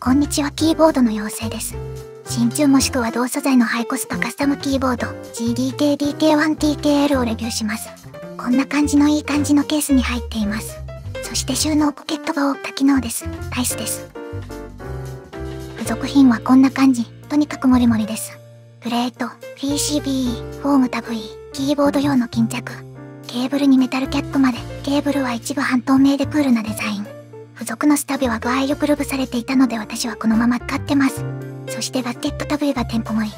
こんにちは、キーボードの妖精です。真鍮もしくは同素材のハイコストカスタムキーボード GDK DK1-TKL をレビューします。こんな感じのいい感じのケースに入っています。そして収納ポケットが多多機能です。ナイスです。付属品はこんな感じ。とにかくモリモリです。プレート、PCB、フォームタブ E、キーボード用の巾着。ケーブルにメタルキャップまで。ケーブルは一部半透明でクールなデザイン。付属のスタビは具合よくルブされていたので私はこのまま使ってます。そしてガスケットタブ E がてんこ盛り。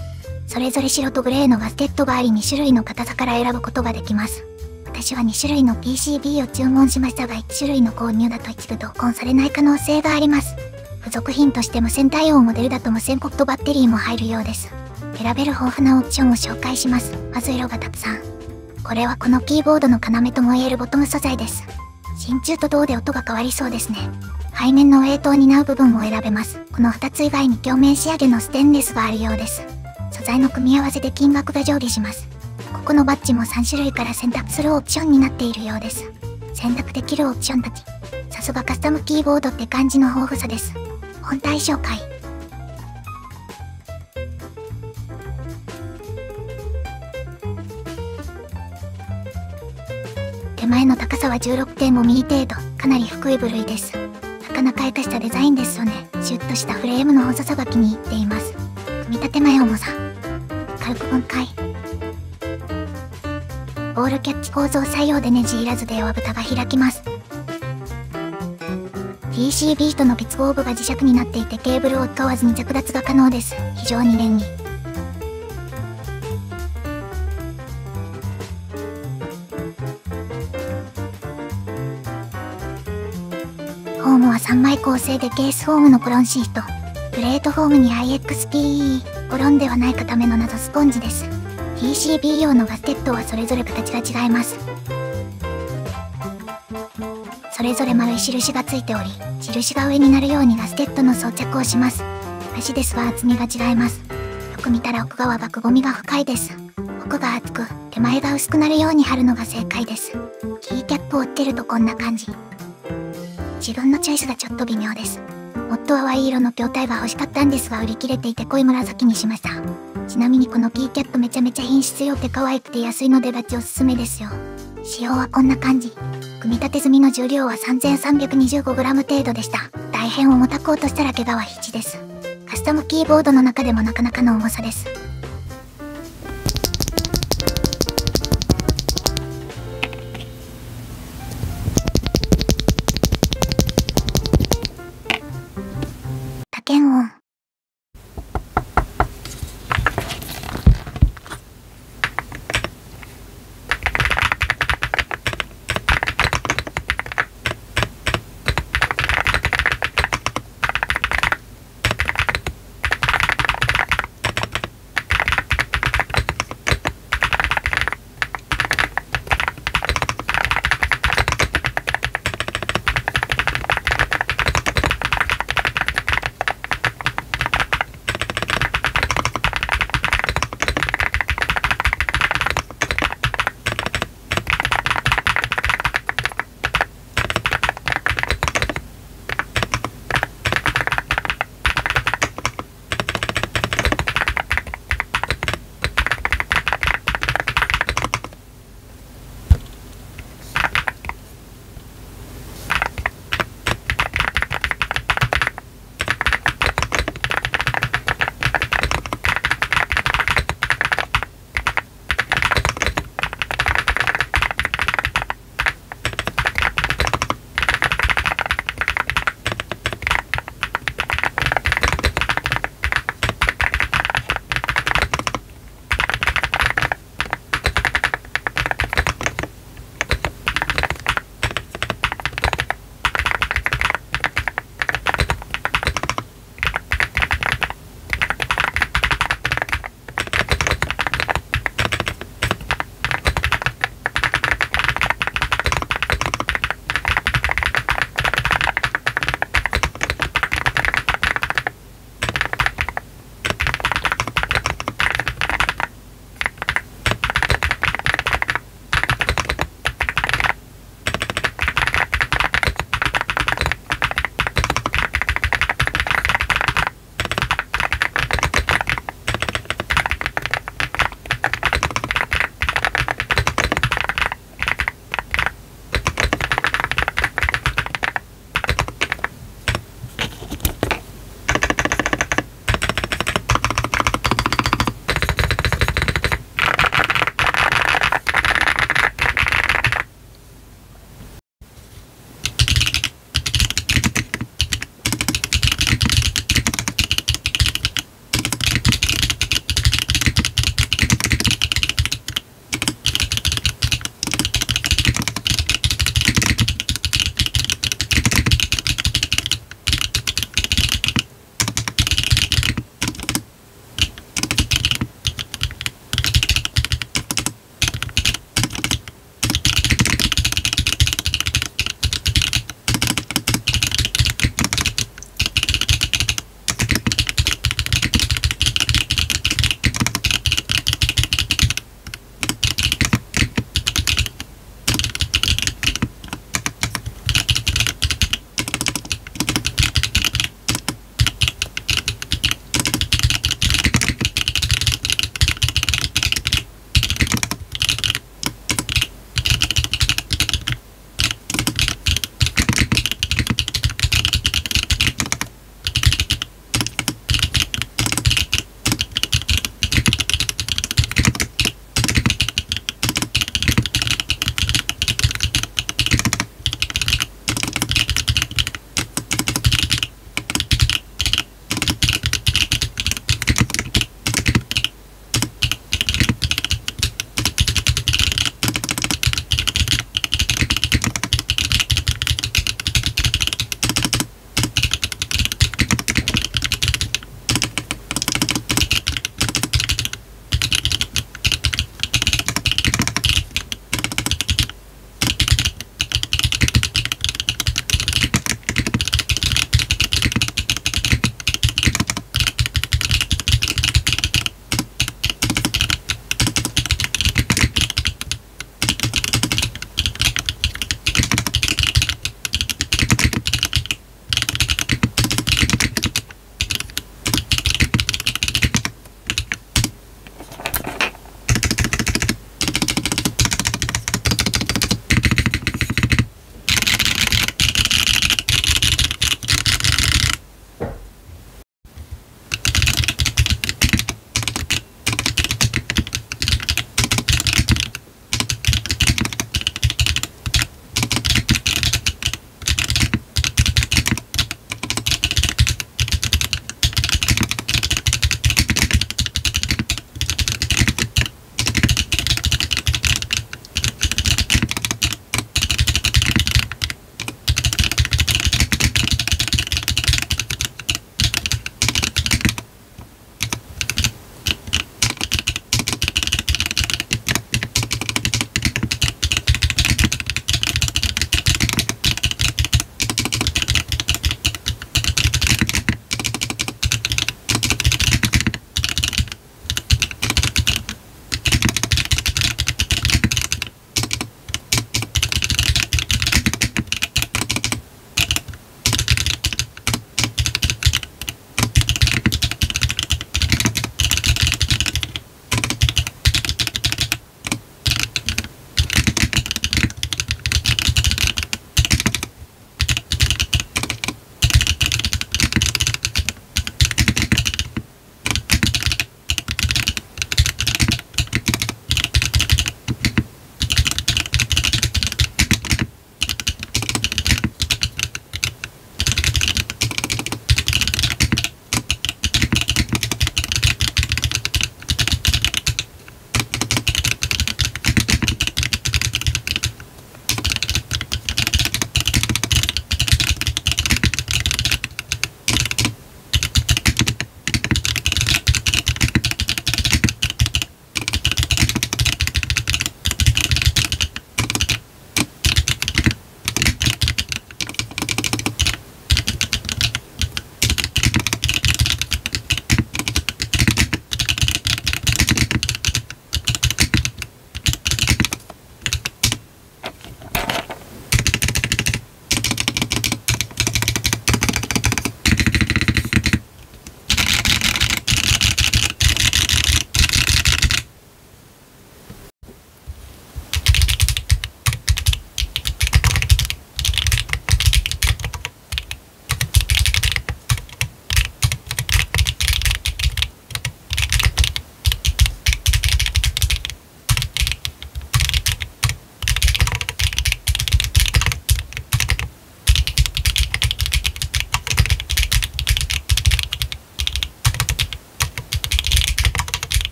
それぞれ白とグレーのガスケットがあり2種類の硬さから選ぶことができます。私は2種類の PCB を注文しましたが1種類の購入だと一部同梱されない可能性があります。付属品として無線対応モデルだと無線ポットバッテリーも入るようです。選べる豊富なオプションを紹介します。まず色がたくさん。これはこのキーボードの要ともいえるボトム素材です。真鍮と銅で音が変わりそうですね。背面のウェイトを担う部分を選べます。この2つ以外に鏡面仕上げのステンレスがあるようです。素材の組み合わせで金額が上下します。ここのバッジも3種類から選択するオプションになっているようです。選択できるオプションたち。さすがカスタムキーボードって感じの豊富さです。本体紹介。手前の高さは 16.5 ミリ程度。かなり低い部類です。なかなか活かしたデザインですよね。シュッとしたフレームの細さが気に入っています。組み立て前重さ。軽く分解。ボールキャッチ構造採用でネジいらずで弱蓋が開きます。PCB との結合部が磁石になっていてケーブルを使わずに着脱が可能です。非常に便利。フォームは3枚構成でケースフォームのコロンシート。プレートフォームに IXPE、コロンではない固めの謎スポンジです。PCB 用のガスケットはそれぞれ形が違います。それぞれ丸い印がついており、印が上になるようにガスケットの装着をします。足ですが厚みが違います。よく見たら奥側がくぼみが深いです。奥が厚く、手前が薄くなるように貼るのが正解です。キーキャップをつけるとこんな感じ。自分のチョイスがちょっと微妙です。もっと淡い色の筐体が欲しかったんですが売り切れていて濃い紫にしました。ちなみにこのキーキャップめちゃめちゃ品質良くて可愛くて安いのでガチおすすめですよ。仕様はこんな感じ。組み立て済みの重量は 3325g 程度でした。大変重たく落としたら怪我は必至です。カスタムキーボードの中でもなかなかの重さです。打鍵音。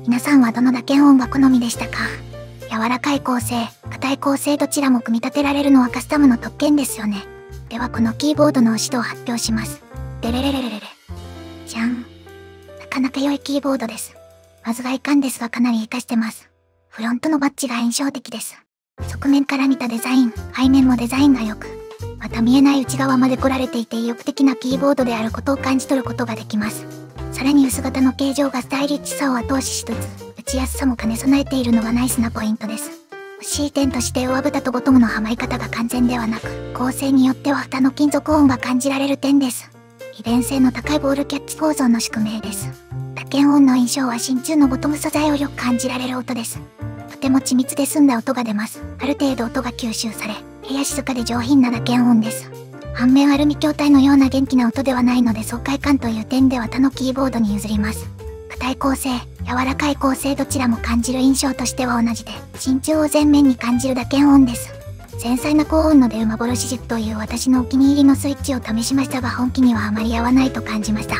皆さんはどの打鍵音が好みでしたか？柔らかい構成、硬い構成どちらも組み立てられるのはカスタムの特権ですよね。ではこのキーボードの押し度を発表します。デレレレレレレ。じゃん。なかなか良いキーボードです。まず外観ですがかなり活かしてます。フロントのバッジが印象的です。側面から見たデザイン、背面もデザインが良く、また見えない内側まで来られていて意欲的なキーボードであることを感じ取ることができます。さらに薄型の形状がスタイリッシュさを後押ししつつ、打ちやすさも兼ね備えているのがナイスなポイントです。欲しい点として上蓋とボトムのはまり方が完全ではなく、構成によっては蓋の金属音が感じられる点です。利便性の高いボールキャッチ構造の宿命です。打鍵音の印象は真鍮のボトム素材をよく感じられる音です。とても緻密で澄んだ音が出ます。ある程度音が吸収され、部屋静かで上品な打鍵音です。反面アルミ筐体のような元気な音ではないので爽快感という点では他のキーボードに譲ります。硬い構成、柔らかい構成どちらも感じる印象としては同じで、真鍮を前面に感じる打鍵音です。繊細な高音の出る幻軸という私のお気に入りのスイッチを試しましたが本気にはあまり合わないと感じました。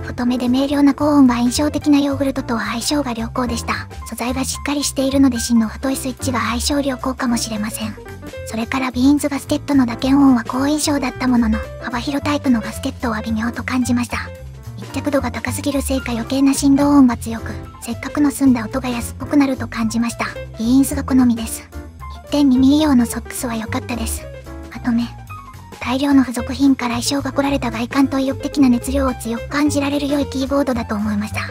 太めで明瞭な高音が印象的なヨーグルトとは相性が良好でした。素材がしっかりしているので芯の太いスイッチが相性良好かもしれません。それからビーンズガスケットの打鍵音は好印象だったものの、幅広タイプのガスケットは微妙と感じました。密着度が高すぎるせいか余計な振動音が強く、せっかくの澄んだ音が安っぽくなると感じました。ビーンズが好みです。1.2 ミリ用のソックスは良かったです。まとめ。大量の付属品から衣装が来られた外観と意欲的な熱量を強く感じられる良いキーボードだと思いました。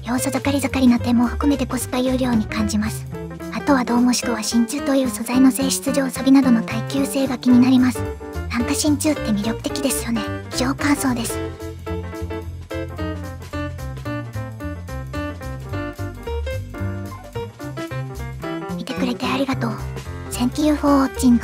要素盛り盛りな点も含めてコスパ有料に感じます。あとは銅もしくは真鍮という素材の性質上錆などの耐久性が気になります。なんか真鍮って魅力的ですよね。以上感想です。見てくれてありがとう。Thank you for watching.